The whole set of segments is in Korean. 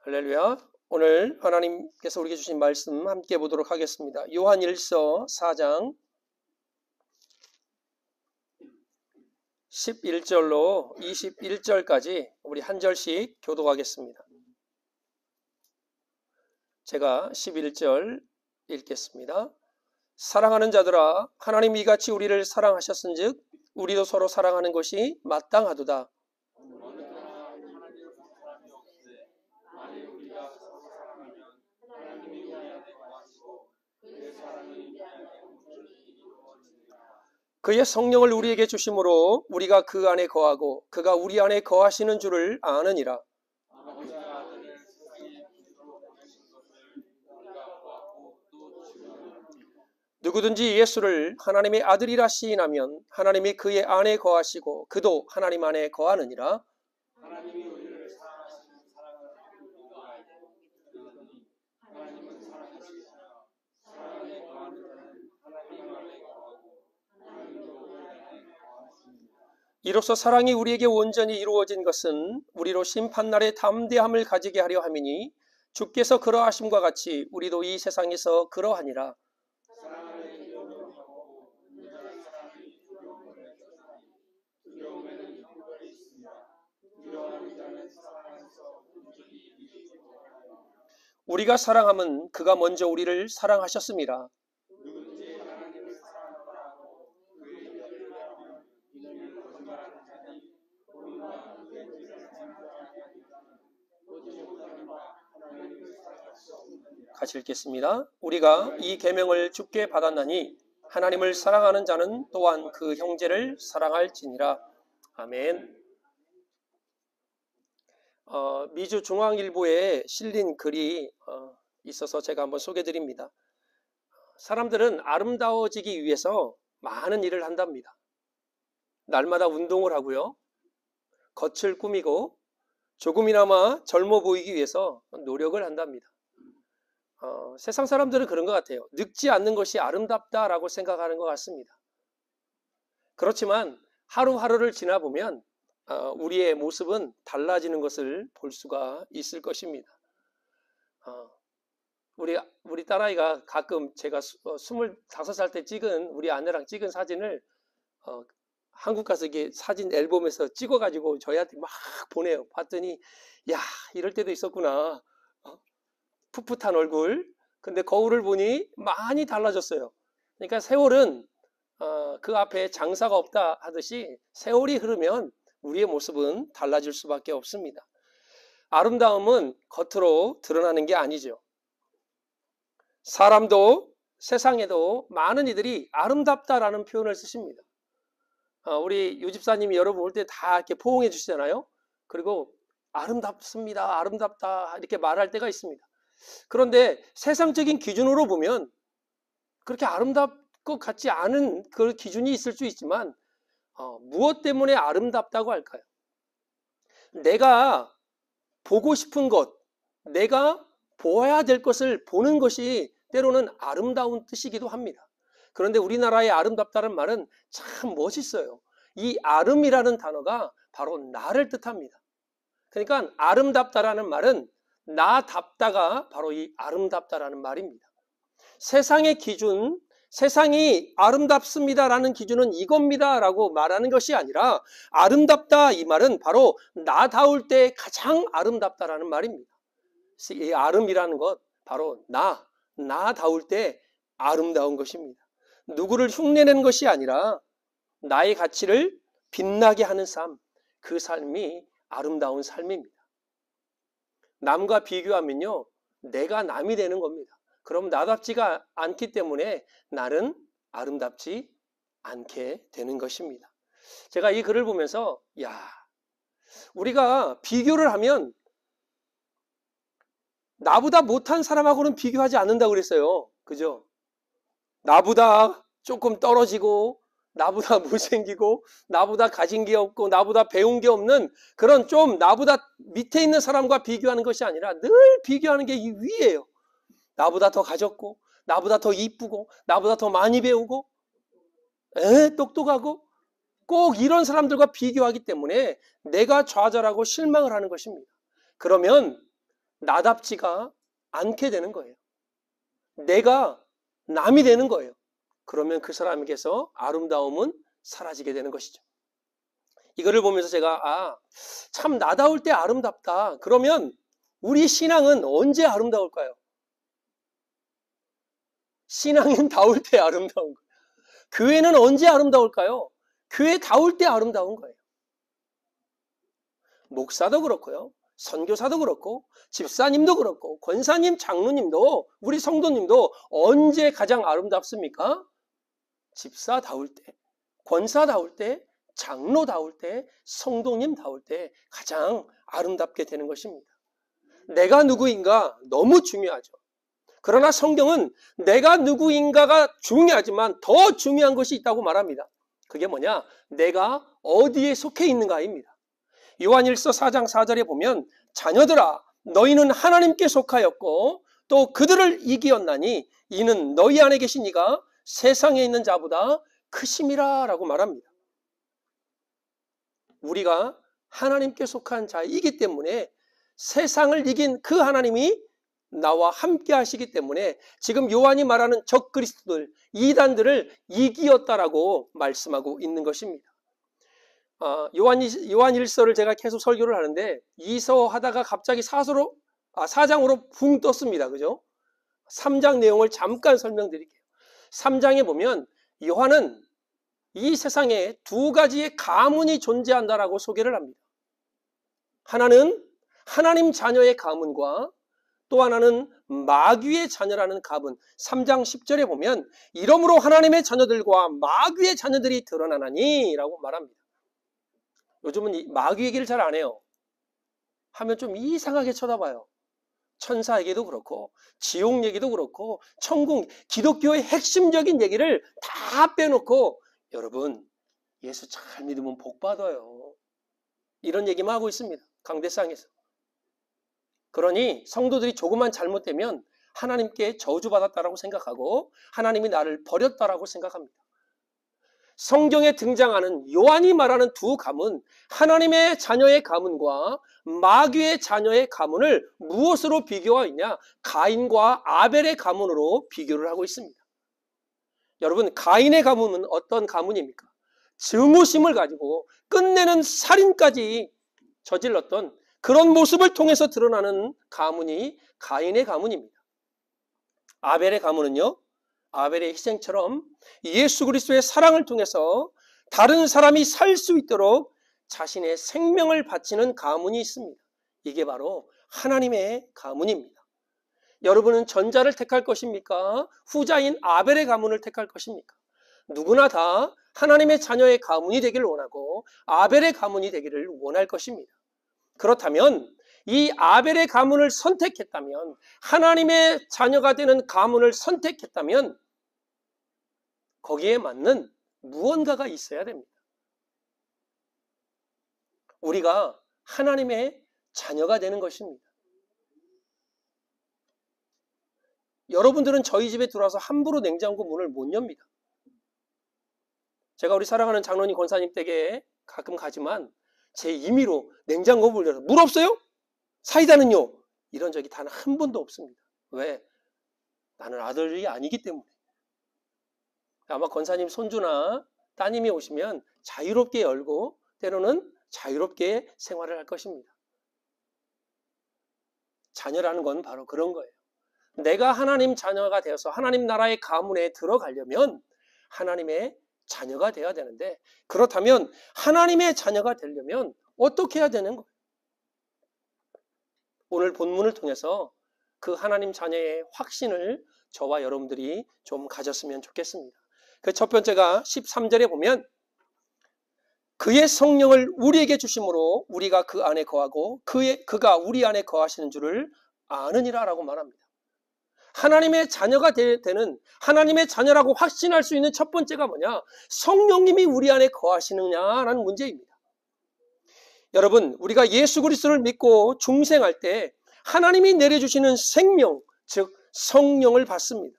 할렐루야. 오늘 하나님께서 우리에게 주신 말씀 함께 보도록 하겠습니다. 요한 1서 4장 11절로 21절까지 우리 한 절씩 교독하겠습니다. 제가 11절 읽겠습니다. 사랑하는 자들아, 하나님이 이같이 우리를 사랑하셨은즉 우리도 서로 사랑하는 것이 마땅하도다. 그의 성령을 우리에게 주심으로 우리가 그 안에 거하고 그가 우리 안에 거하시는 줄을 아느니라. 누구든지 예수를 하나님의 아들이라 시인하면 하나님이 그의 안에 거하시고 그도 하나님 안에 거하느니라. 이로써 사랑이 우리에게 온전히 이루어진 것은 우리로 심판날에 담대함을 가지게 하려 함이니 주께서 그러하심과 같이 우리도 이 세상에서 그러하니라. 우리가 사랑함은 그가 먼저 우리를 사랑하셨음이라. 같이 읽겠습니다. 우리가 이 계명을 주께 받았나니 하나님을 사랑하는 자는 또한 그 형제를 사랑할지니라. 아멘. 미주 중앙일보에 실린 글이 있어서 제가 한번 소개드립니다. 사람들은 아름다워지기 위해서 많은 일을 한답니다. 날마다 운동을 하고요. 겉을 꾸미고 조금이나마 젊어 보이기 위해서 노력을 한답니다. 세상 사람들은 그런 것 같아요. 늙지 않는 것이 아름답다라고 생각하는 것 같습니다. 그렇지만 하루하루를 지나보면 우리의 모습은 달라지는 것을 볼 수가 있을 것입니다. 우리 딸아이가 가끔 제가 25살 때 찍은 우리 아내랑 찍은 사진을 한국 가서 이게 사진 앨범에서 찍어가지고 저희한테 막 보내요. 봤더니 야, 이럴 때도 있었구나. 풋풋한 얼굴. 근데 거울을 보니 많이 달라졌어요. 그러니까 세월은 그 앞에 장사가 없다 하듯이 세월이 흐르면 우리의 모습은 달라질 수밖에 없습니다. 아름다움은 겉으로 드러나는 게 아니죠. 사람도 세상에도 많은 이들이 아름답다라는 표현을 쓰십니다. 우리 요집사님이 여러분 올 때 다 이렇게 포옹해 주시잖아요. 그리고 아름답습니다, 아름답다 이렇게 말할 때가 있습니다. 그런데 세상적인 기준으로 보면 그렇게 아름답 것 같지 않은 그 기준이 있을 수 있지만 무엇 때문에 아름답다고 할까요? 내가 보고 싶은 것, 내가 보아야 될 것을 보는 것이 때로는 아름다운 뜻이기도 합니다. 그런데 우리나라의 아름답다는 말은 참 멋있어요. 이 아름이라는 단어가 바로 나를 뜻합니다. 그러니까 아름답다라는 말은 나답다가 바로 이 아름답다라는 말입니다. 세상의 기준, 세상이 아름답습니다라는 기준은 이겁니다라고 말하는 것이 아니라 아름답다 이 말은 바로 나다울 때 가장 아름답다라는 말입니다. 이 아름이라는 것 바로 나다울 때 아름다운 것입니다. 누구를 흉내내는 것이 아니라 나의 가치를 빛나게 하는 삶, 그 삶이 아름다운 삶입니다. 남과 비교하면요, 내가 남이 되는 겁니다. 그럼 나답지가 않기 때문에 나는 아름답지 않게 되는 것입니다. 제가 이 글을 보면서 우리가 비교를 하면 나보다 못한 사람하고는 비교하지 않는다고 그랬어요. 그죠? 나보다 조금 떨어지고 나보다 못생기고 나보다 가진 게 없고 나보다 배운 게 없는 그런 좀 나보다 밑에 있는 사람과 비교하는 것이 아니라 늘 비교하는 게 이 위예요. 나보다 더 가졌고 나보다 더 이쁘고 나보다 더 많이 배우고 똑똑하고 꼭 이런 사람들과 비교하기 때문에 내가 좌절하고 실망을 하는 것입니다. 그러면 나답지가 않게 되는 거예요. 내가 남이 되는 거예요. 그러면 그 사람에게서 아름다움은 사라지게 되는 것이죠. 이거를 보면서 제가 참 나다울 때 아름답다. 그러면 우리 신앙은 언제 아름다울까요? 신앙은 다울 때 아름다운 거예요. 교회는 언제 아름다울까요? 교회 다울 때 아름다운 거예요. 목사도 그렇고요. 선교사도 그렇고 집사님도 그렇고 권사님, 장로님도 우리 성도님도 언제 가장 아름답습니까? 집사다울 때, 권사다울 때, 장로다울 때, 성도님다울 때 가장 아름답게 되는 것입니다. 내가 누구인가 너무 중요하죠. 그러나 성경은 내가 누구인가가 중요하지만 더 중요한 것이 있다고 말합니다. 그게 뭐냐? 내가 어디에 속해 있는가입니다. 요한일서 4장 4절에 보면 자녀들아 너희는 하나님께 속하였고 또 그들을 이기었나니 이는 너희 안에 계신 이가 세상에 있는 자보다 크심이라 라고 말합니다. 우리가 하나님께 속한 자이기 때문에 세상을 이긴 그 하나님이 나와 함께 하시기 때문에 지금 요한이 말하는 적그리스도들, 이단들을 이기었다라고 말씀하고 있는 것입니다. 요한일서를 제가 계속 설교를 하는데 2서 하다가 갑자기 4장으로 붕 떴습니다. 그죠? 3장 내용을 잠깐 설명드릴게요. 3장에 보면 요한은 이 세상에 두 가지의 가문이 존재한다라고 소개를 합니다. 하나는 하나님 자녀의 가문과 또 하나는 마귀의 자녀라는 가문. 3장 10절에 보면 이러므로 하나님의 자녀들과 마귀의 자녀들이 드러나나니 라고 말합니다. 요즘은 마귀 얘기를 잘 안 해요. 하면 좀 이상하게 쳐다봐요. 천사에게도 그렇고 지옥 얘기도 그렇고 천국, 기독교의 핵심적인 얘기를 다 빼놓고 여러분 예수 잘 믿으면 복 받아요. 이런 얘기만 하고 있습니다. 강대상에서. 그러니 성도들이 조금만 잘못되면 하나님께 저주받았다라고 생각하고 하나님이 나를 버렸다라고 생각합니다. 성경에 등장하는 요한이 말하는 두 가문, 하나님의 자녀의 가문과 마귀의 자녀의 가문을 무엇으로 비교하느냐? 가인과 아벨의 가문으로 비교를 하고 있습니다. 여러분, 가인의 가문은 어떤 가문입니까? 증오심을 가지고 끝내는 살인까지 저질렀던 그런 모습을 통해서 드러나는 가문이 가인의 가문입니다. 아벨의 가문은요, 아벨의 희생처럼 예수 그리스도의 사랑을 통해서 다른 사람이 살 수 있도록 자신의 생명을 바치는 가문이 있습니다. 이게 바로 하나님의 가문입니다. 여러분은 전자를 택할 것입니까? 후자인 아벨의 가문을 택할 것입니까? 누구나 다 하나님의 자녀의 가문이 되기를 원하고 아벨의 가문이 되기를 원할 것입니다. 그렇다면 이 아벨의 가문을 선택했다면, 하나님의 자녀가 되는 가문을 선택했다면 거기에 맞는 무언가가 있어야 됩니다. 우리가 하나님의 자녀가 되는 것입니다. 여러분들은 저희 집에 들어와서 함부로 냉장고 문을 못 엽니다. 제가 우리 사랑하는 장로님 권사님 댁에 가끔 가지만 제 임의로 냉장고 문을 열어서 물 없어요? 사이다는요? 이런 적이 단 한 번도 없습니다. 왜? 나는 아들이 아니기 때문에. 아마 권사님 손주나 따님이 오시면 자유롭게 열고 때로는 자유롭게 생활을 할 것입니다. 자녀라는 건 바로 그런 거예요. 내가 하나님 자녀가 되어서 하나님 나라의 가문에 들어가려면 하나님의 자녀가 되어야 되는데, 그렇다면 하나님의 자녀가 되려면 어떻게 해야 되는 거예요? 오늘 본문을 통해서 그 하나님 자녀의 확신을 저와 여러분들이 좀 가졌으면 좋겠습니다. 그 첫 번째가 13절에 보면 그의 성령을 우리에게 주심으로 우리가 그 안에 거하고 그가 우리 안에 거하시는 줄을 아느니라 라고 말합니다. 하나님의 자녀가 되는, 하나님의 자녀라고 확신할 수 있는 첫 번째가 뭐냐? 성령님이 우리 안에 거하시느냐라는 문제입니다. 여러분, 우리가 예수 그리스도를 믿고 중생할 때 하나님이 내려주시는 생명, 즉 성령을 받습니다.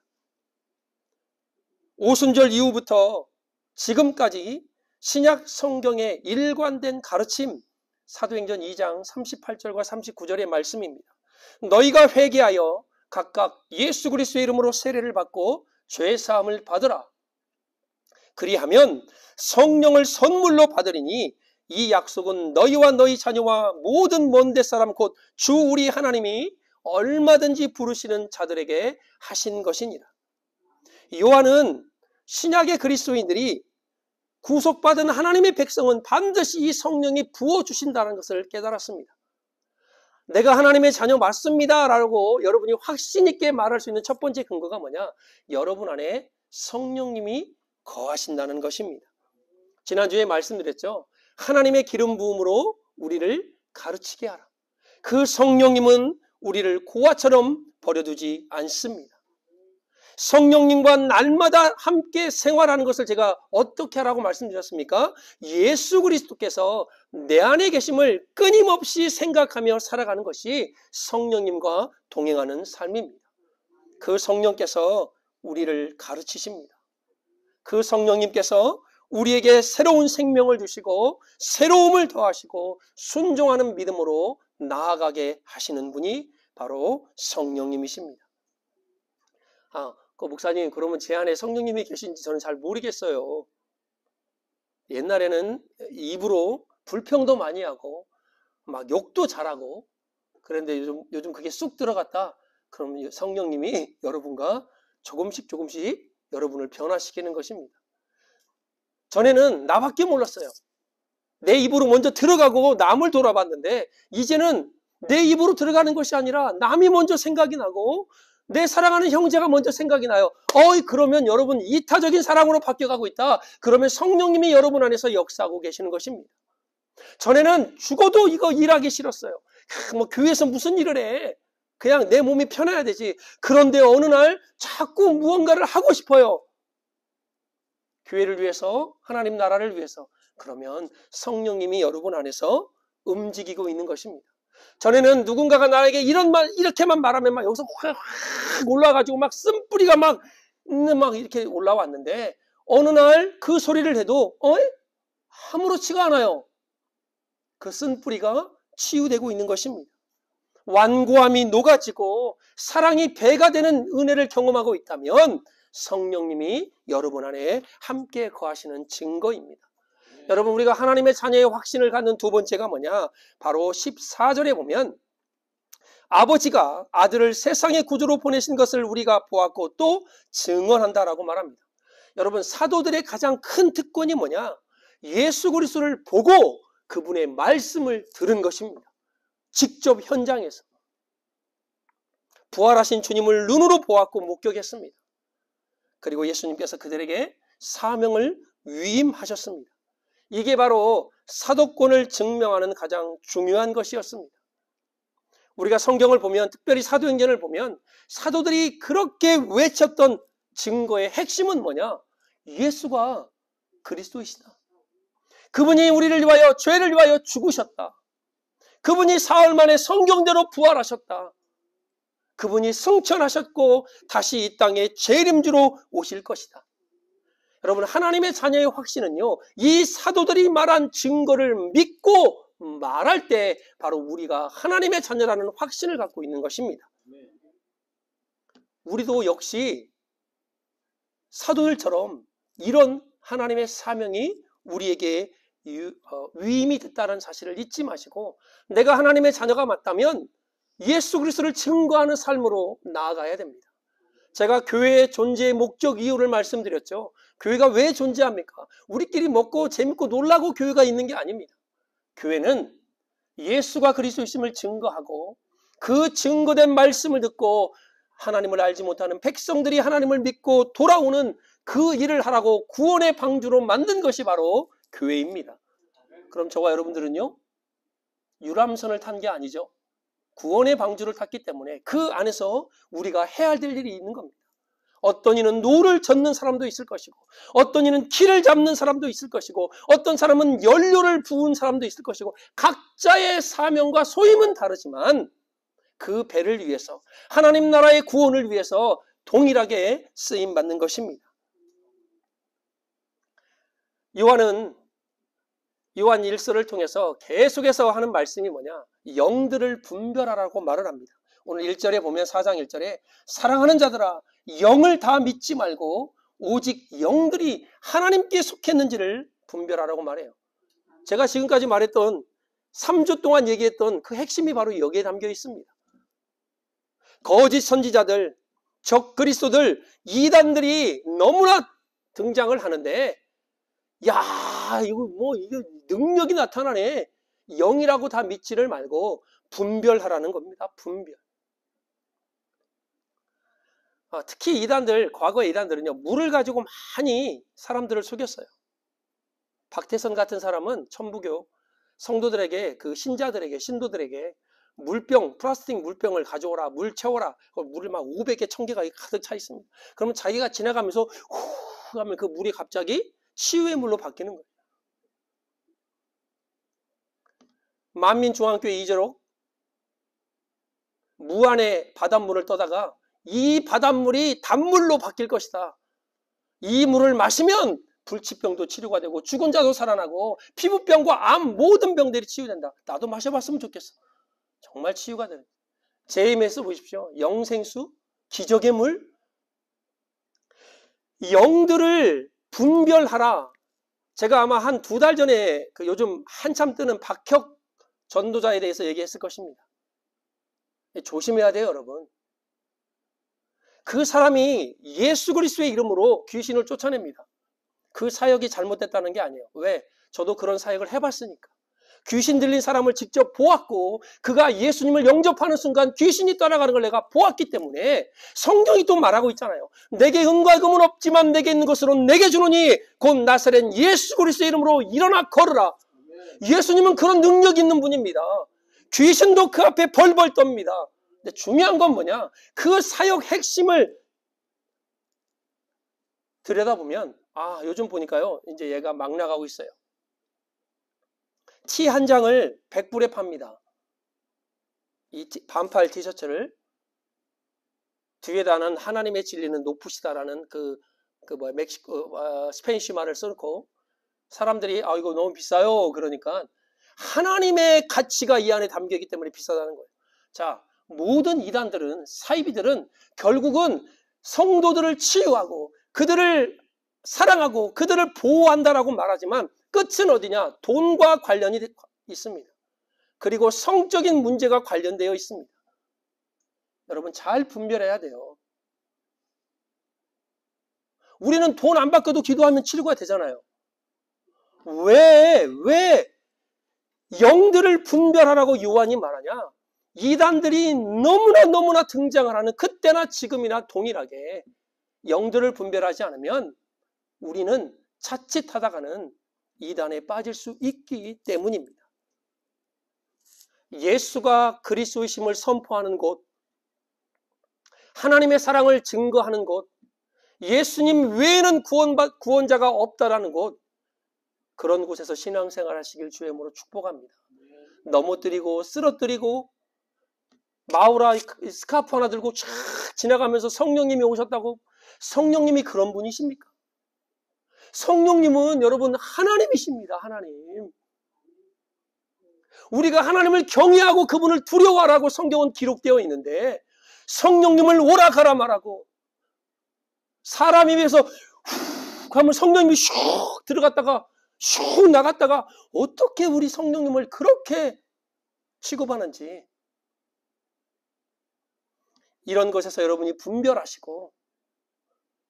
오순절 이후부터 지금까지 신약 성경의 일관된 가르침, 사도행전 2장 38절과 39절의 말씀입니다. 너희가 회개하여 각각 예수 그리스도의 이름으로 세례를 받고 죄 사함을 받으라. 그리하면 성령을 선물로 받으리니 이 약속은 너희와 너희 자녀와 모든 먼 데 사람 곧 주 우리 하나님이 얼마든지 부르시는 자들에게 하신 것이니라. 요한은 신약의 그리스도인들이 구속받은 하나님의 백성은 반드시 이 성령이 부어주신다는 것을 깨달았습니다. 내가 하나님의 자녀 맞습니다 라고 여러분이 확신 있게 말할 수 있는 첫 번째 근거가 뭐냐? 여러분 안에 성령님이 거하신다는 것입니다. 지난주에 말씀드렸죠. 하나님의 기름 부음으로 우리를 가르치게 하라. 그 성령님은 우리를 고아처럼 버려두지 않습니다. 성령님과 날마다 함께 생활하는 것을 제가 어떻게 하라고 말씀드렸습니까? 예수 그리스도께서 내 안에 계심을 끊임없이 생각하며 살아가는 것이 성령님과 동행하는 삶입니다. 그 성령께서 우리를 가르치십니다. 그 성령님께서 우리에게 새로운 생명을 주시고 새로움을 더하시고 순종하는 믿음으로 나아가게 하시는 분이 바로 성령님이십니다. 목사님, 그러면 제 안에 성령님이 계신지 저는 잘 모르겠어요. 옛날에는 입으로 불평도 많이 하고 막 욕도 잘하고 그런데 요즘 그게 쑥 들어갔다. 그럼 성령님이 여러분과 조금씩 여러분을 변화시키는 것입니다. 전에는 나밖에 몰랐어요. 내 입으로 먼저 들어가고 남을 돌아봤는데 이제는 내 입으로 들어가는 것이 아니라 남이 먼저 생각이 나고 내 사랑하는 형제가 먼저 생각이 나요. 그러면 여러분 이타적인 사랑으로 바뀌어가고 있다. 그러면 성령님이 여러분 안에서 역사하고 계시는 것입니다. 전에는 죽어도 이거 일하기 싫었어요. 교회에서 무슨 일을 해. 그냥 내 몸이 편해야 되지. 그런데 어느 날 자꾸 무언가를 하고 싶어요. 교회를 위해서, 하나님 나라를 위해서. 그러면 성령님이 여러분 안에서 움직이고 있는 것입니다. 전에는 누군가가 나에게 이렇게만 말하면 막 여기서 확 올라가지고 막 쓴뿌리가 막 이렇게 올라왔는데 어느 날 그 소리를 해도 아무렇지가 않아요. 그 쓴뿌리가 치유되고 있는 것입니다. 완고함이 녹아지고 사랑이 배가 되는 은혜를 경험하고 있다면 성령님이 여러분 안에 함께 거하시는 증거입니다. 여러분, 우리가 하나님의 자녀의 확신을 갖는 두 번째가 뭐냐? 바로 14절에 보면 아버지가 아들을 세상의 구주로 보내신 것을 우리가 보았고 또 증언한다라고 말합니다. 여러분, 사도들의 가장 큰 특권이 뭐냐? 예수 그리스도를 보고 그분의 말씀을 들은 것입니다. 직접 현장에서 부활하신 주님을 눈으로 보았고 목격했습니다. 그리고 예수님께서 그들에게 사명을 위임하셨습니다. 이게 바로 사도권을 증명하는 가장 중요한 것이었습니다. 우리가 성경을 보면, 특별히 사도행전을 보면 사도들이 그렇게 외쳤던 증거의 핵심은 뭐냐? 예수가 그리스도이시다. 그분이 우리를 위하여, 죄를 위하여 죽으셨다. 그분이 사흘 만에 성경대로 부활하셨다. 그분이 승천하셨고 다시 이 땅에 재림주로 오실 것이다. 여러분, 하나님의 자녀의 확신은요, 이 사도들이 말한 증거를 믿고 말할 때 바로 우리가 하나님의 자녀라는 확신을 갖고 있는 것입니다. 우리도 역시 사도들처럼 이런 하나님의 사명이 우리에게 위임이 됐다는 사실을 잊지 마시고 내가 하나님의 자녀가 맞다면 예수 그리스도를 증거하는 삶으로 나아가야 됩니다. 제가 교회의 존재의 목적 이유를 말씀드렸죠. 교회가 왜 존재합니까? 우리끼리 먹고 재밌고 놀라고 교회가 있는 게 아닙니다. 교회는 예수가 그리스도이심을 증거하고 그 증거된 말씀을 듣고 하나님을 알지 못하는 백성들이 하나님을 믿고 돌아오는 그 일을 하라고 구원의 방주로 만든 것이 바로 교회입니다. 그럼 저와 여러분들은요, 유람선을 탄 게 아니죠. 구원의 방주를 탔기 때문에 그 안에서 우리가 해야 될 일이 있는 겁니다. 어떤 이는 노를 젓는 사람도 있을 것이고 어떤 이는 키를 잡는 사람도 있을 것이고 어떤 사람은 연료를 부은 사람도 있을 것이고 각자의 사명과 소임은 다르지만 그 배를 위해서 하나님 나라의 구원을 위해서 동일하게 쓰임받는 것입니다. 요한 1서를 통해서 계속해서 하는 말씀이 뭐냐? 영들을 분별하라고 말을 합니다. 오늘 1절에 보면 4장 1절에 사랑하는 자들아 영을 다 믿지 말고 오직 영들이 하나님께 속했는지를 분별하라고 말해요. 제가 지금까지 말했던 3주 동안 얘기했던 그 핵심이 바로 여기에 담겨 있습니다. 거짓 선지자들, 적 그리스도들, 이단들이 너무나 등장을 하는데, 야, 이거 능력이 나타나네. 영이라고 다 믿지를 말고 분별하라는 겁니다. 분별. 특히 이단들, 과거의 이단들은요, 물을 가지고 많이 사람들을 속였어요. 박태선 같은 사람은 천부교 성도들에게, 그 신자들에게, 신도들에게 물병, 플라스틱 물병을 가져오라, 물 채워라. 물을 막 500개, 1000개가 가득 차 있습니다. 그러면 자기가 지나가면서 후 하면 그 물이 갑자기 치유의 물로 바뀌는 거예요. 만민중앙교회 2제로 무안에 바닷물을 떠다가 이 바닷물이 단물로 바뀔 것이다. 이 물을 마시면 불치병도 치료가 되고 죽은 자도 살아나고 피부병과 암 모든 병들이 치유된다. 나도 마셔봤으면 좋겠어. 정말 치유가 되는. 제임에서 보십시오. 영생수, 기적의 물. 영들을 분별하라. 제가 아마 한 2달 전에 그 요즘 한참 뜨는 박혁 전도자에 대해서 얘기했을 것입니다. 조심해야 돼요, 여러분. 그 사람이 예수 그리스도의 이름으로 귀신을 쫓아냅니다. 그 사역이 잘못됐다는 게 아니에요. 왜? 저도 그런 사역을 해봤으니까. 귀신 들린 사람을 직접 보았고 그가 예수님을 영접하는 순간 귀신이 떠나가는 걸 내가 보았기 때문에 성경이 또 말하고 있잖아요. 내게 은과 금은 없지만 내게 있는 것으로 내게 주노니 곧 나사렛 예수 그리스도의 이름으로 일어나 걸으라. 예수님은 그런 능력 있는 분입니다. 귀신도 그 앞에 벌벌 떱니다. 근데 중요한 건 뭐냐? 그 사역 핵심을 들여다보면 요즘 보니까요. 이제 얘가 막 나가고 있어요. 티 한 장을 100불에 팝니다. 이 반팔 티셔츠를 뒤에다는 하나님의 진리는 높으시다라는 스페인시 말을 써놓고 사람들이 이거 너무 비싸요. 그러니까 하나님의 가치가 이 안에 담겨 있기 때문에 비싸다는 거예요. 자, 모든 이단들은, 사이비들은 결국은 성도들을 치유하고 그들을 사랑하고 그들을 보호한다라고 말하지만 끝은 어디냐? 돈과 관련이 있습니다. 그리고 성적인 문제가 관련되어 있습니다. 여러분 잘 분별해야 돼요. 우리는 돈 안 받고도 기도하면 치료가 되잖아요. 왜 영들을 분별하라고 요한이 말하냐? 이단들이 너무나 등장을 하는 그때나 지금이나 동일하게 영들을 분별하지 않으면 우리는 자칫하다가는 이단에 빠질 수 있기 때문입니다. 예수가 그리스도이심을 선포하는 곳, 하나님의 사랑을 증거하는 곳, 예수님 외에는 구원자가 없다라는 곳, 그런 곳에서 신앙생활 하시길 주의 이름으로 축복합니다. 넘어뜨리고 쓰러뜨리고 마우라 스카프 하나 들고 쫙 지나가면서 성령님이 오셨다고, 성령님이 그런 분이십니까? 성령님은 여러분 하나님이십니다. 하나님. 우리가 하나님을 경외하고 그분을 두려워하라고 성경은 기록되어 있는데 성령님을 오라 가라 말하고 사람 입에서 훅 하면 성령님이 슉 들어갔다가 슉 나갔다가 어떻게 우리 성령님을 그렇게 취급하는지 이런 것에서 여러분이 분별하시고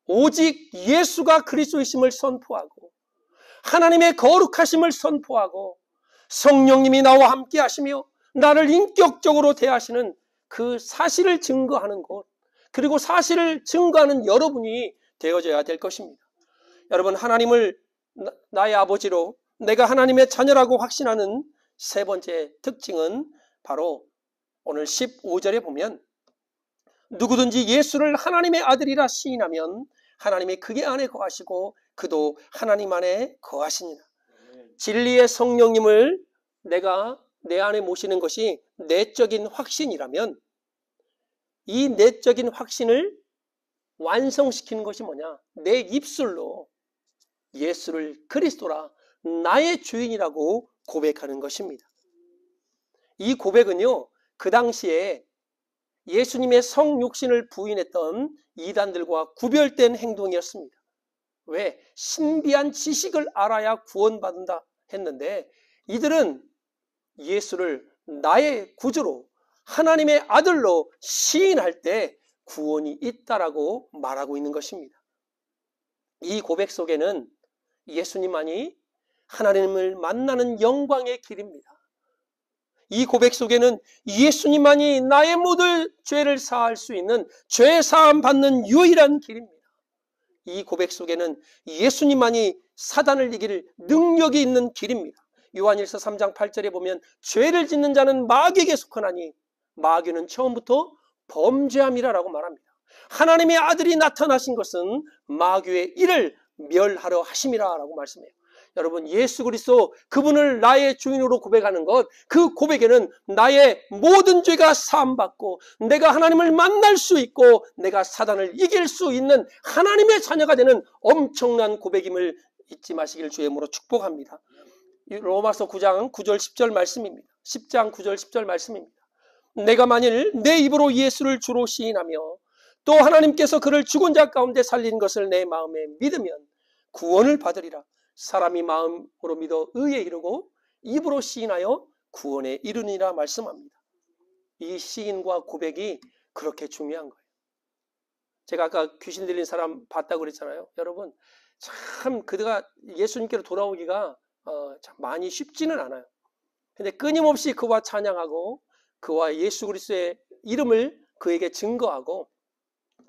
오직 예수가 그리스도이심을 선포하고 하나님의 거룩하심을 선포하고 성령님이 나와 함께 하시며 나를 인격적으로 대하시는 그 사실을 증거하는 곳, 그리고 사실을 증거하는 여러분이 되어져야 될 것입니다. 여러분, 하나님을 나의 아버지로 내가 하나님의 자녀라고 확신하는 세 번째 특징은 바로 오늘 15절에 보면 누구든지 예수를 하나님의 아들이라 시인하면 하나님이 그의 안에 거하시고 그도 하나님 안에 거하시니라. 진리의 성령님을 내가 내 안에 모시는 것이 내적인 확신이라면 이 내적인 확신을 완성시키는 것이 뭐냐? 내 입술로 예수를 그리스도라 나의 주인이라고 고백하는 것입니다. 이 고백은요, 그 당시에 예수님의 성육신을 부인했던 이단들과 구별된 행동이었습니다. 왜? 신비한 지식을 알아야 구원받는다 했는데 이들은 예수를 나의 구주로 하나님의 아들로 시인할 때 구원이 있다라고 말하고 있는 것입니다. 이 고백 속에는 예수님만이 하나님을 만나는 영광의 길입니다. 이 고백 속에는 예수님만이 나의 모든 죄를 사할 수 있는 죄 사함 받는 유일한 길입니다. 이 고백 속에는 예수님만이 사단을 이길 능력이 있는 길입니다. 요한일서 3장 8절에 보면 죄를 짓는 자는 마귀에게 속하나니 마귀는 처음부터 범죄함이라고 말합니다. 하나님의 아들이 나타나신 것은 마귀의 일을 멸하려 하심이라고 말씀해요. 여러분, 예수 그리스도 그분을 나의 주인으로 고백하는 것, 그 고백에는 나의 모든 죄가 사함받고 내가 하나님을 만날 수 있고 내가 사단을 이길 수 있는 하나님의 자녀가 되는 엄청난 고백임을 잊지 마시길 주의 이름으로 축복합니다. 로마서 9장 9절 10절 말씀입니다. 10장 9절 10절 말씀입니다. 내가 만일 내 입으로 예수를 주로 시인하며 또 하나님께서 그를 죽은 자 가운데 살린 것을 내 마음에 믿으면 구원을 받으리라. 사람이 마음으로 믿어 의에 이르고 입으로 시인하여 구원에 이르니라 말씀합니다. 이 시인과 고백이 그렇게 중요한 거예요. 제가 아까 귀신 들린 사람 봤다고 그랬잖아요. 여러분, 참 그가 예수님께로 돌아오기가 참 많이 쉽지는 않아요. 근데 끊임없이 그와 찬양하고 그와 예수 그리스도의 이름을 그에게 증거하고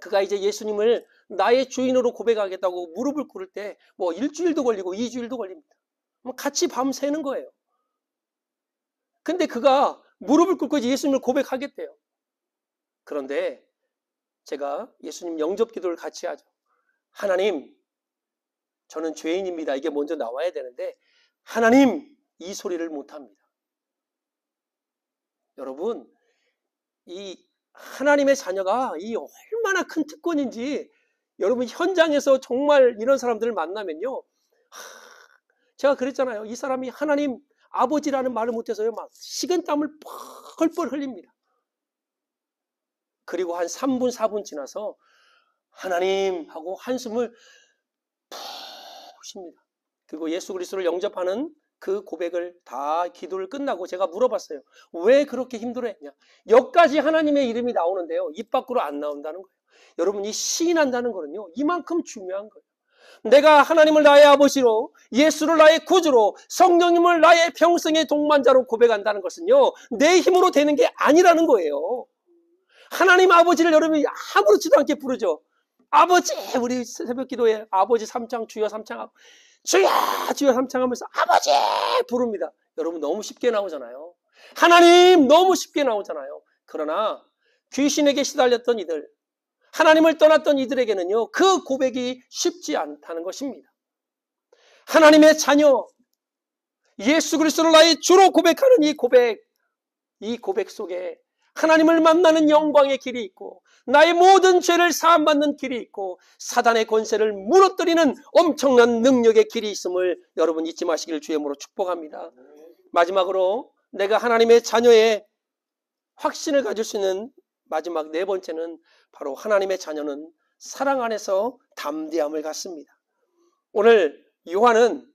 그가 이제 예수님을 나의 주인으로 고백하겠다고 무릎을 꿇을 때 뭐 일주일도 걸리고 2주일도 걸립니다. 같이 밤새는 거예요. 근데 그가 무릎을 꿇고 예수님을 고백하겠대요. 그런데 제가 예수님 영접 기도를 같이 하죠. 하나님, 저는 죄인입니다. 이게 먼저 나와야 되는데 하나님, 이 소리를 못합니다. 여러분, 이 하나님의 자녀가 이 얼마나 큰 특권인지 여러분 현장에서 정말 이런 사람들을 만나면요, 제가 그랬잖아요. 이 사람이 하나님 아버지라는 말을 못해서요 막 식은땀을 펄펄 흘립니다. 그리고 한 3분 4분 지나서 하나님 하고 한숨을 푹 쉽니다. 그리고 예수 그리스도를 영접하는 그 고백을 다 기도를 끝나고 제가 물어봤어요. 왜 그렇게 힘들어했냐? 여기까지 하나님의 이름이 나오는데요, 입 밖으로 안 나온다는 거예요. 여러분, 이 시인한다는 거는요 이만큼 중요한 거예요. 내가 하나님을 나의 아버지로, 예수를 나의 구주로, 성령님을 나의 평생의 동반자로 고백한다는 것은요 내 힘으로 되는 게 아니라는 거예요. 하나님 아버지를 여러분이 아무렇지도 않게 부르죠. 아버지, 우리 새벽 기도에 아버지 삼창, 주여 삼창하고 주여 주여 삼창하면서 아버지 부릅니다. 여러분, 너무 쉽게 나오잖아요. 하나님 너무 쉽게 나오잖아요. 그러나 귀신에게 시달렸던 이들, 하나님을 떠났던 이들에게는요 그 고백이 쉽지 않다는 것입니다. 하나님의 자녀, 예수 그리스도를 나의 주로 고백하는 이 고백 속에 하나님을 만나는 영광의 길이 있고 나의 모든 죄를 사함받는 길이 있고 사단의 권세를 무너뜨리는 엄청난 능력의 길이 있음을 여러분 잊지 마시길 주의 이름으로 축복합니다. 마지막으로 내가 하나님의 자녀의 확신을 가질 수 있는 마지막 네 번째는 바로 하나님의 자녀는 사랑 안에서 담대함을 갖습니다. 오늘 요한은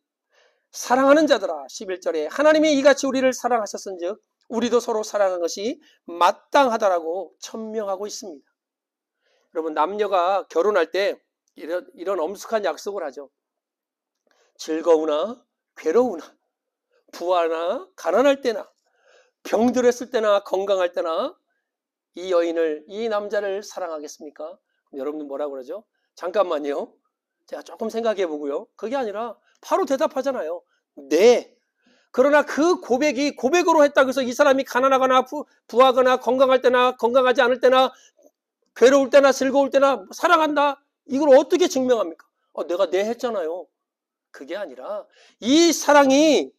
사랑하는 자들아 11절에 하나님이 이같이 우리를 사랑하셨은즉 우리도 서로 사랑하는 것이 마땅하다라고 천명하고 있습니다. 여러분, 남녀가 결혼할 때 이런 엄숙한 약속을 하죠. 즐거우나 괴로우나 부하나 가난할 때나 병들었을 때나 건강할 때나 이 여인을, 이 남자를 사랑하겠습니까? 여러분들 뭐라고 그러죠? 잠깐만요. 제가 조금 생각해 보고요. 그게 아니라 바로 대답하잖아요. 네. 그러나 그 고백이 고백으로 했다고 해서 이 사람이 가난하거나 부하거나 건강할 때나 건강하지 않을 때나 괴로울 때나 즐거울 때나 사랑한다, 이걸 어떻게 증명합니까? 내가 네 했잖아요. 그게 아니라 이 사랑이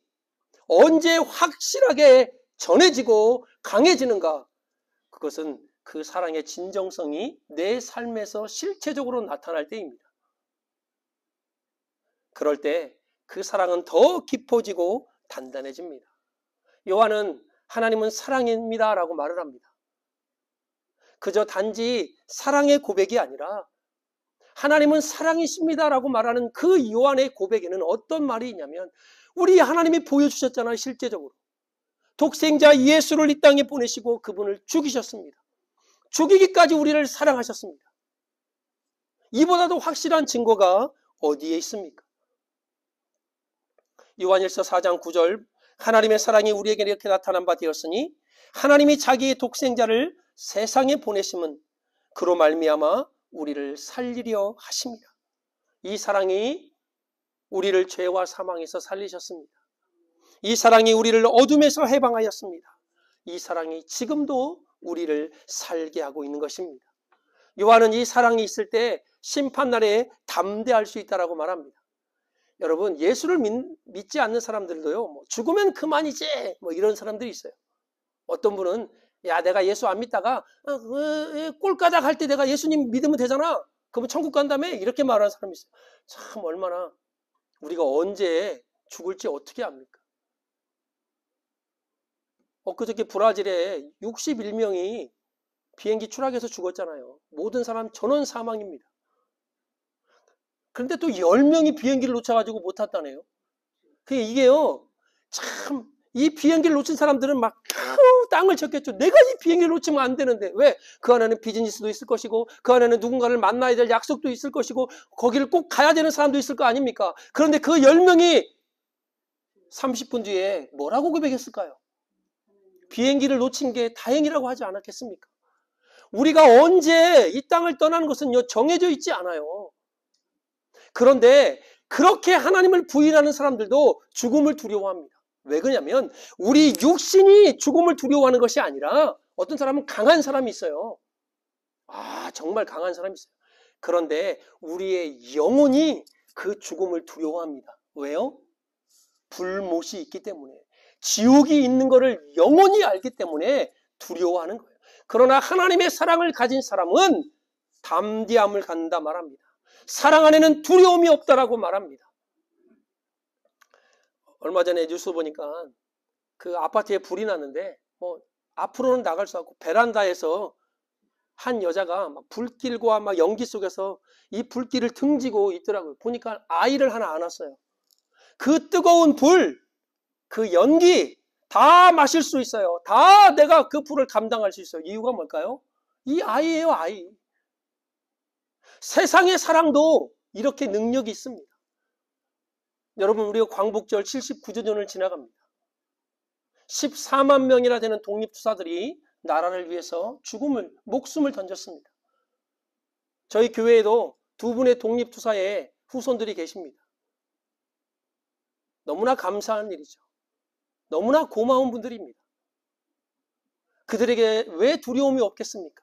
언제 확실하게 전해지고 강해지는가? 그것은 그 사랑의 진정성이 내 삶에서 실체적으로 나타날 때입니다. 그럴 때 그 사랑은 더 깊어지고 단단해집니다. 요한은 하나님은 사랑입니다 라고 말을 합니다. 그저 단지 사랑의 고백이 아니라 하나님은 사랑이십니다라고 말하는 그 요한의 고백에는 어떤 말이 있냐면 우리 하나님이 보여주셨잖아요. 실제적으로. 독생자 예수를 이 땅에 보내시고 그분을 죽이셨습니다. 죽이기까지 우리를 사랑하셨습니다. 이보다도 확실한 증거가 어디에 있습니까? 요한일서 4장 9절 하나님의 사랑이 우리에게 이렇게 나타난 바 되었으니 하나님이 자기의 독생자를 세상에 보내심은 그로 말미암아 우리를 살리려 하십니다. 이 사랑이 우리를 죄와 사망에서 살리셨습니다. 이 사랑이 우리를 어둠에서 해방하였습니다. 이 사랑이 지금도 우리를 살게 하고 있는 것입니다. 요한은 이 사랑이 있을 때 심판날에 담대할 수 있다고 말합니다. 여러분, 예수를 믿지 않는 사람들도요, 죽으면 그만이지, 이런 사람들이 있어요. 어떤 분은, 야, 내가 예수 안 믿다가, 꼴까닥 할 때 내가 예수님 믿으면 되잖아. 그러면 천국 간다며? 이렇게 말하는 사람이 있어요. 참, 얼마나 우리가 언제 죽을지 어떻게 압니까? 엊그저께 브라질에 61명이 비행기 추락해서 죽었잖아요. 모든 사람 전원 사망입니다. 그런데 또 10명이 비행기를 놓쳐가지고 못 탔다네요. 이게요, 참, 이 비행기를 놓친 사람들은 막 땅을 쳤겠죠. 내가 이 비행기를 놓치면 안 되는데. 왜? 그 안에는 비즈니스도 있을 것이고, 그 안에는 누군가를 만나야 될 약속도 있을 것이고, 거기를 꼭 가야 되는 사람도 있을 거 아닙니까? 그런데 그 10명이 30분 뒤에 뭐라고 고백했을까요? 비행기를 놓친 게 다행이라고 하지 않았겠습니까? 우리가 언제 이 땅을 떠나는 것은요, 정해져 있지 않아요. 그런데 그렇게 하나님을 부인하는 사람들도 죽음을 두려워합니다. 왜 그러냐면 우리 육신이 죽음을 두려워하는 것이 아니라 어떤 사람은 강한 사람이 있어요. 정말 강한 사람이 있어요. 그런데 우리의 영혼이 그 죽음을 두려워합니다. 왜요? 불못이 있기 때문에. 지옥이 있는 것을 영원히 알기 때문에 두려워하는 거예요. 그러나 하나님의 사랑을 가진 사람은 담대함을 갖는다 말합니다. 사랑 안에는 두려움이 없다라고 말합니다. 얼마 전에 뉴스 보니까 그 아파트에 불이 났는데 앞으로는 나갈 수 없고 베란다에서 한 여자가 막 불길과 막 연기 속에서 이 불길을 등지고 있더라고요. 보니까 아이를 하나 안았어요. 그 뜨거운 불, 그 연기 다 마실 수 있어요. 다 내가 그 불을 감당할 수 있어요. 이유가 뭘까요? 이 아이예요, 아이. 세상의 사랑도 이렇게 능력이 있습니다. 여러분, 우리가 광복절 79주년을 지나갑니다. 14만 명이나 되는 독립투사들이 나라를 위해서 목숨을 던졌습니다. 저희 교회에도 두 분의 독립투사의 후손들이 계십니다. 너무나 감사한 일이죠. 너무나 고마운 분들입니다. 그들에게 왜 두려움이 없겠습니까?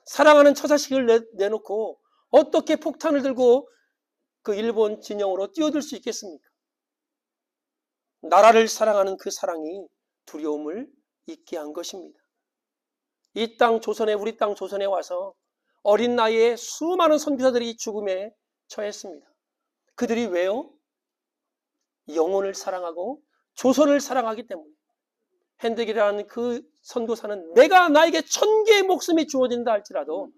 사랑하는 처자식을 내놓고 어떻게 폭탄을 들고 그 일본 진영으로 뛰어들 수 있겠습니까? 나라를 사랑하는 그 사랑이 두려움을 잊게 한 것입니다. 이 땅 조선에, 우리 땅 조선에 와서 어린 나이에 수많은 선교사들이 죽음에 처했습니다. 그들이 왜요? 영혼을 사랑하고 조선을 사랑하기 때문에. 핸드기라는 그 선교사는 내가 나에게 1000개의 목숨이 주어진다 할지라도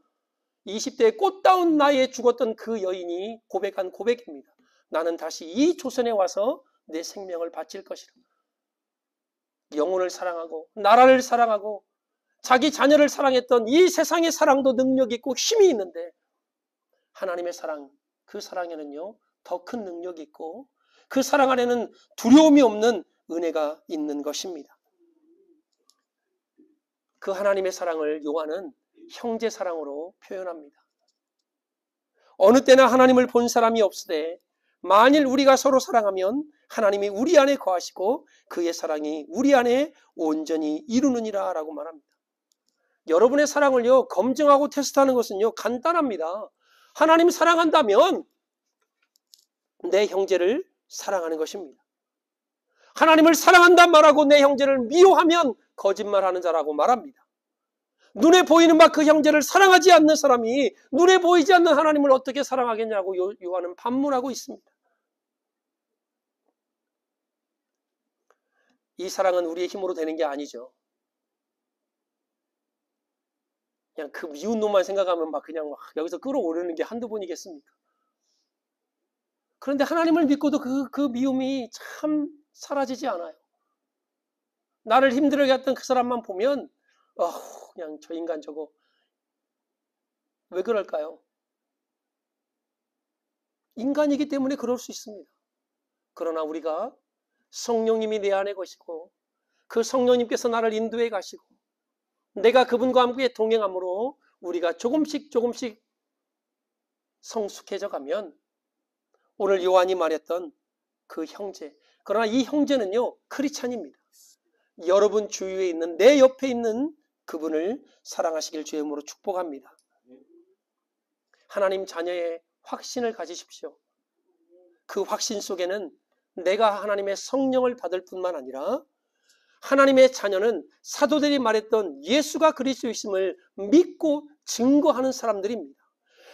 20대의 꽃다운 나이에 죽었던 그 여인이 고백한 고백입니다. 나는 다시 이 조선에 와서 내 생명을 바칠 것이라. 영혼을 사랑하고 나라를 사랑하고 자기 자녀를 사랑했던 이 세상의 사랑도 능력이 있고 힘이 있는데 하나님의 사랑, 그 사랑에는요 더 큰 능력이 있고 그 사랑 안에는 두려움이 없는 은혜가 있는 것입니다. 그 하나님의 사랑을 요한은 형제 사랑으로 표현합니다. 어느 때나 하나님을 본 사람이 없으되 만일 우리가 서로 사랑하면 하나님이 우리 안에 거하시고 그의 사랑이 우리 안에 온전히 이루느니라 라고 말합니다. 여러분의 사랑을요 검증하고 테스트하는 것은요 간단합니다. 하나님 사랑한다면 내 형제를 사랑하는 것입니다. 하나님을 사랑한단 말하고 내 형제를 미워하면 거짓말하는 자라고 말합니다. 눈에 보이는 바 그 형제를 사랑하지 않는 사람이 눈에 보이지 않는 하나님을 어떻게 사랑하겠냐고 요한은 반문하고 있습니다. 이 사랑은 우리의 힘으로 되는 게 아니죠. 그냥 그 미운 놈만 생각하면 막 그냥 막 여기서 끌어오르는 게 한두 번이겠습니까? 그런데 하나님을 믿고도 그 미움이 참 사라지지 않아요. 나를 힘들게 했던 그 사람만 보면 그냥 저 인간 저거 왜 그럴까요? 인간이기 때문에 그럴 수 있습니다. 그러나 우리가 성령님이 내 안에 계시고 그 성령님께서 나를 인도해 가시고 내가 그분과 함께 동행함으로 우리가 조금씩 성숙해져 가면 오늘 요한이 말했던 그 형제, 그러나 이 형제는요 크리스찬입니다. 여러분 주위에 있는 내 옆에 있는 그분을 사랑하시길 주의 이름으로 축복합니다. 하나님 자녀의 확신을 가지십시오. 그 확신 속에는 내가 하나님의 성령을 받을 뿐만 아니라 하나님의 자녀는 사도들이 말했던 예수가 그리스도이심을 믿고 증거하는 사람들입니다.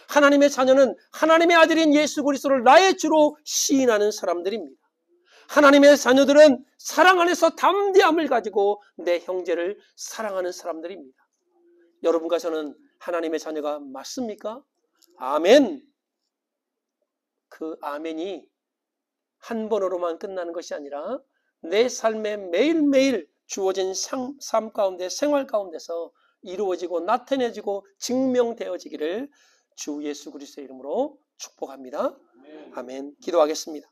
하나님의 자녀는 하나님의 아들인 예수 그리스도를 나의 주로 시인하는 사람들입니다. 하나님의 자녀들은 사랑 안에서 담대함을 가지고 내 형제를 사랑하는 사람들입니다. 여러분과 저는 하나님의 자녀가 맞습니까? 아멘. 그 아멘이 한 번으로만 끝나는 것이 아니라 내 삶에 매일매일 주어진 삶 가운데 생활 가운데서 이루어지고 나타내지고 증명되어지기를 주 예수 그리스도의 이름으로 축복합니다. 아멘. 기도하겠습니다.